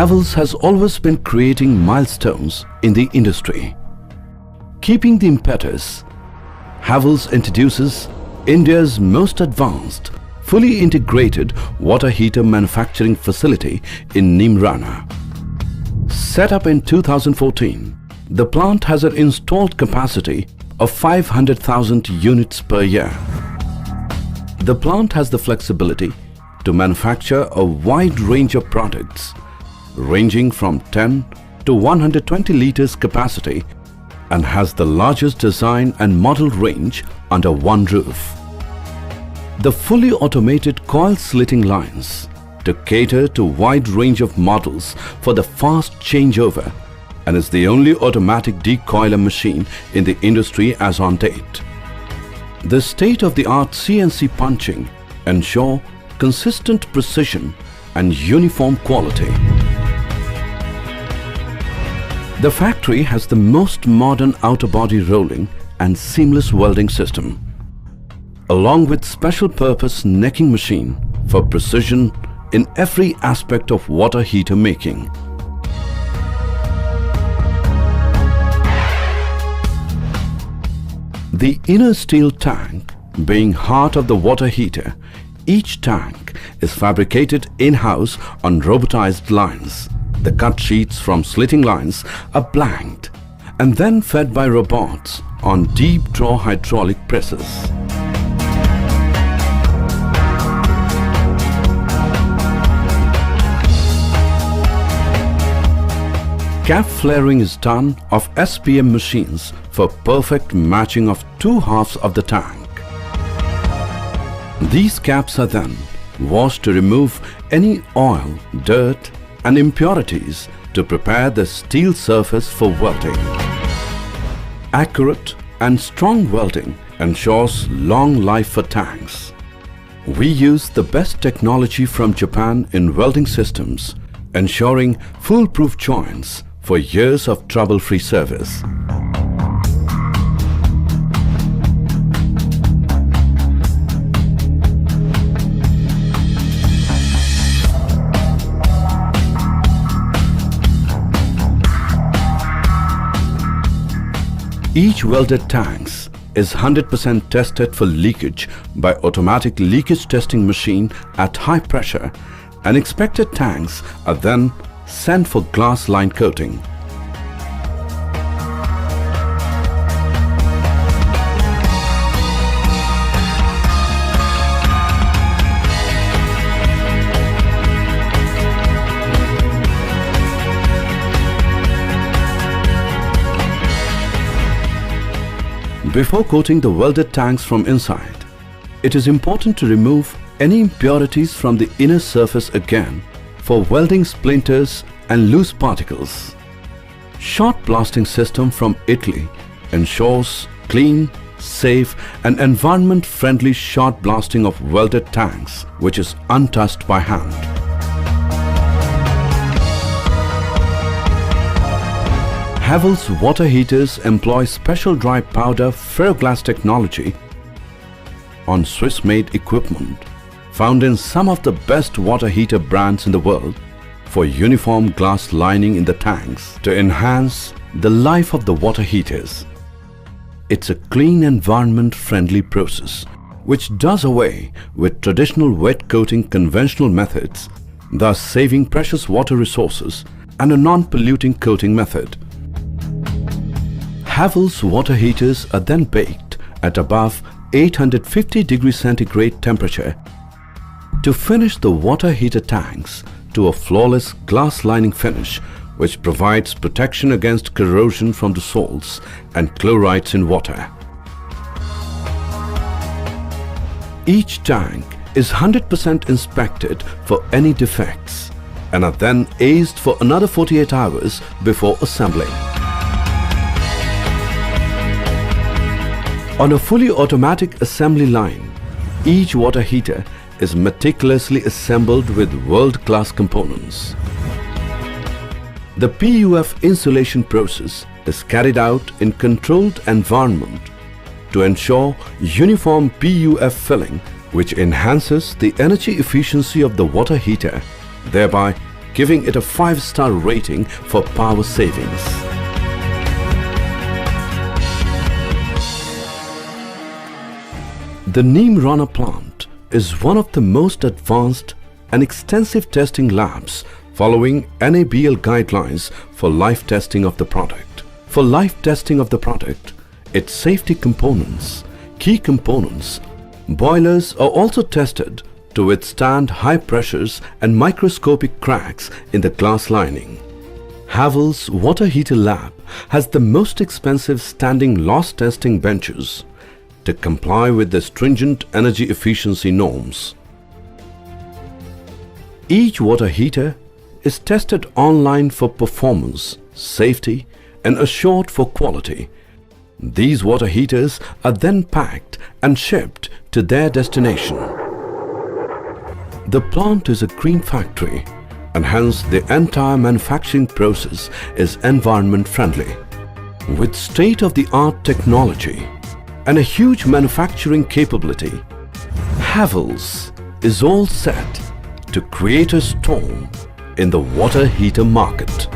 Havells has always been creating milestones in the industry. Keeping the impetus, Havells introduces India's most advanced, fully integrated water heater manufacturing facility in Neemrana. Set up in 2014, the plant has an installed capacity of 500,000 units per year. The plant has the flexibility to manufacture a wide range of products ranging from 10 to 120 liters capacity and has the largest design and model range under one roof. The fully automated coil slitting lines to cater to wide range of models for the fast changeover and is the only automatic decoiler machine in the industry as on date. The state-of-the-art CNC punching ensure consistent precision and uniform quality. The factory has the most modern outer body rolling and seamless welding system, along with special purpose necking machine for precision in every aspect of water heater making. The inner steel tank being heart of the water heater, each tank is fabricated in-house on robotized lines. The cut sheets from slitting lines are blanked and then fed by robots on deep draw hydraulic presses. Cap flaring is done of SPM machines for perfect matching of two halves of the tank. These caps are then washed to remove any oil, dirt and impurities to prepare the steel surface for welding. Accurate and strong welding ensures long life for tanks. We use the best technology from Japan in welding systems, ensuring foolproof joints for years of trouble-free service. Each welded tanks is 100% tested for leakage by automatic leakage testing machine at high pressure, and inspected tanks are then sent for glass line coating. Before coating the welded tanks from inside, it is important to remove any impurities from the inner surface again for welding splinters and loose particles. Shot blasting system from Italy ensures clean, safe and environment-friendly shot blasting of welded tanks, which is untouched by hand. Havells water heaters employ special dry powder ferroglass technology on Swiss-made equipment found in some of the best water heater brands in the world for uniform glass lining in the tanks to enhance the life of the water heaters. It's a clean, environment-friendly process which does away with traditional wet coating conventional methods, thus saving precious water resources, and a non-polluting coating method. Havells water heaters are then baked at above 850 degrees centigrade temperature to finish the water heater tanks to a flawless glass lining finish, which provides protection against corrosion from the salts and chlorides in water. Each tank is 100% inspected for any defects and are then aced for another 48 hours before assembling. On a fully automatic assembly line, each water heater is meticulously assembled with world-class components. The PUF insulation process is carried out in controlled environment to ensure uniform PUF filling, which enhances the energy efficiency of the water heater, thereby giving it a 5-star rating for power savings. The Neemrana plant is one of the most advanced and extensive testing labs following NABL guidelines for life testing of the product. For life testing of the product, its safety components, key components, boilers are also tested to withstand high pressures and microscopic cracks in the glass lining. Havells Water Heater Lab has the most expensive standing loss testing benches to comply with the stringent energy efficiency norms. Each water heater is tested online for performance, safety, and assured for quality. These water heaters are then packed and shipped to their destination. The plant is a green factory, and hence the entire manufacturing process is environment friendly. With state-of-the-art technology and a huge manufacturing capability, Havells is all set to create a storm in the water heater market.